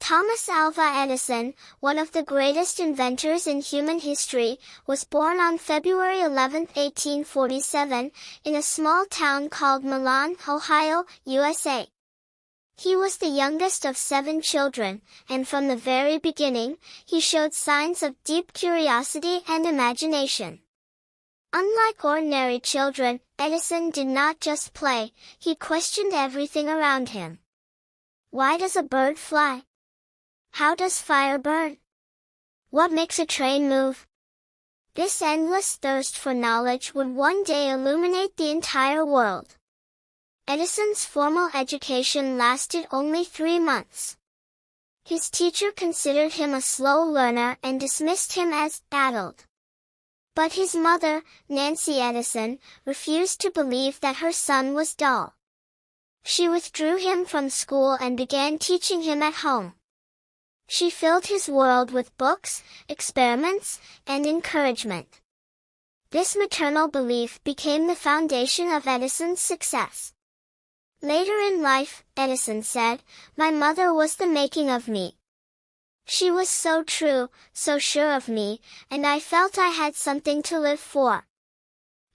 Thomas Alva Edison, one of the greatest inventors in human history, was born on February 11, 1847, in a small town called Milan, Ohio, USA. He was the youngest of 7 children, and from the very beginning, he showed signs of deep curiosity and imagination. Unlike ordinary children, Edison did not just play, he questioned everything around him. Why does a bird fly? How does fire burn? What makes a train move? This endless thirst for knowledge would one day illuminate the entire world. Edison's formal education lasted only 3 months. His teacher considered him a slow learner and dismissed him as addled. But his mother, Nancy Edison, refused to believe that her son was dull. She withdrew him from school and began teaching him at home. She filled his world with books, experiments, and encouragement. This maternal belief became the foundation of Edison's success. Later in life, Edison said, "My mother was the making of me. She was so true, so sure of me, and I felt I had something to live for."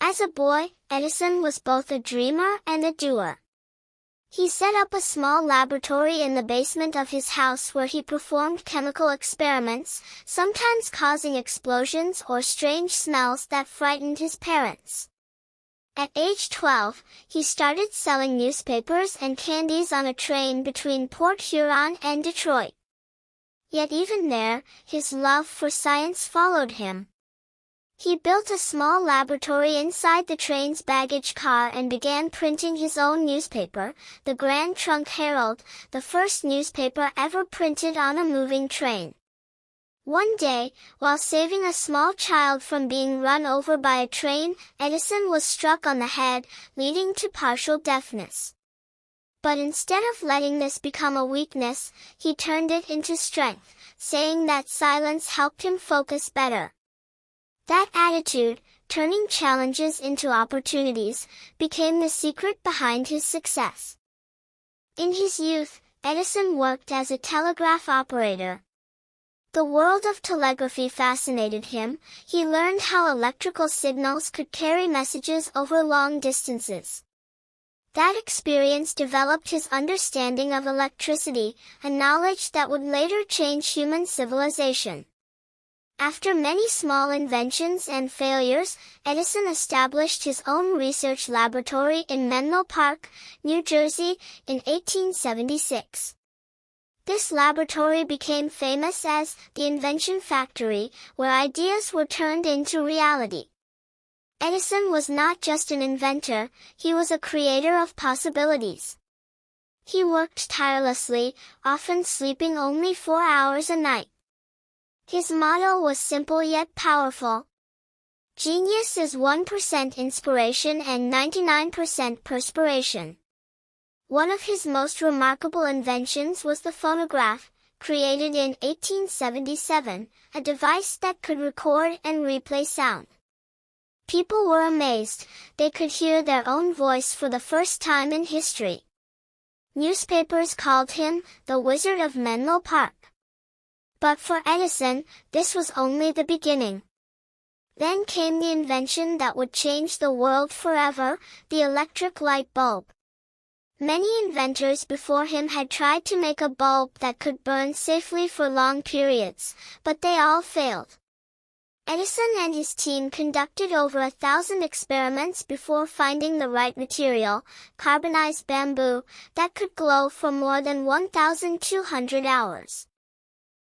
As a boy, Edison was both a dreamer and a doer. He set up a small laboratory in the basement of his house where he performed chemical experiments, sometimes causing explosions or strange smells that frightened his parents. At age 12, he started selling newspapers and candies on a train between Port Huron and Detroit. Yet even there, his love for science followed him. He built a small laboratory inside the train's baggage car and began printing his own newspaper, the Grand Trunk Herald, the first newspaper ever printed on a moving train. One day, while saving a small child from being run over by a train, Edison was struck on the head, leading to partial deafness. But instead of letting this become a weakness, he turned it into strength, saying that silence helped him focus better. That attitude, turning challenges into opportunities, became the secret behind his success. In his youth, Edison worked as a telegraph operator. The world of telegraphy fascinated him. He learned how electrical signals could carry messages over long distances. That experience developed his understanding of electricity, a knowledge that would later change human civilization. After many small inventions and failures, Edison established his own research laboratory in Menlo Park, New Jersey, in 1876. This laboratory became famous as the Invention Factory, where ideas were turned into reality. Edison was not just an inventor, he was a creator of possibilities. He worked tirelessly, often sleeping only 4 hours a night. His motto was simple yet powerful. Genius is 1% inspiration and 99% perspiration. One of his most remarkable inventions was the phonograph, created in 1877, a device that could record and replay sound. People were amazed, they could hear their own voice for the first time in history. Newspapers called him the Wizard of Menlo Park. But for Edison, this was only the beginning. Then came the invention that would change the world forever, the electric light bulb. Many inventors before him had tried to make a bulb that could burn safely for long periods, but they all failed. Edison and his team conducted over 1,000 experiments before finding the right material, carbonized bamboo, that could glow for more than 1,200 hours.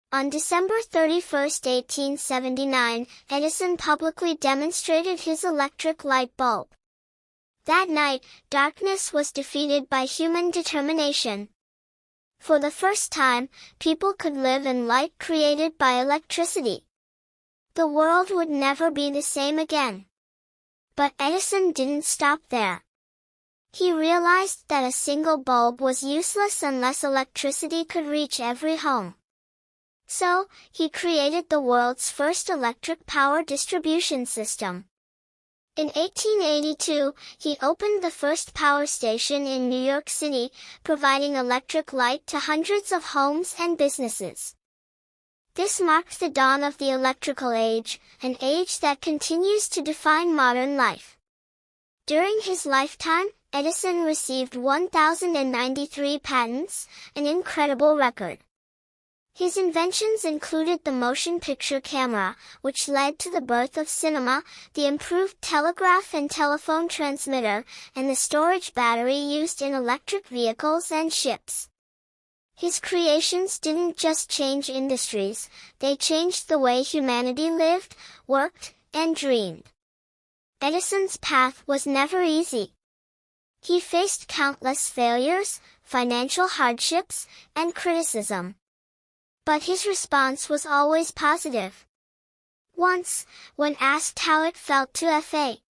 On December 31, 1879, Edison publicly demonstrated his electric light bulb. That night, darkness was defeated by human determination. For the first time, people could live in light created by electricity. The world would never be the same again. But Edison didn't stop there. He realized that a single bulb was useless unless electricity could reach every home. So, he created the world's first electric power distribution system. In 1882, he opened the first power station in New York City, providing electric light to hundreds of homes and businesses. This marked the dawn of the electrical age, an age that continues to define modern life. During his lifetime, Edison received 1,093 patents, an incredible record. His inventions included the motion picture camera, which led to the birth of cinema, the improved telegraph and telephone transmitter, and the storage battery used in electric vehicles and ships. His creations didn't just change industries, they changed the way humanity lived, worked, and dreamed. Edison's path was never easy. He faced countless failures, financial hardships, and criticism. But his response was always positive. Once, when asked how it felt to F.A.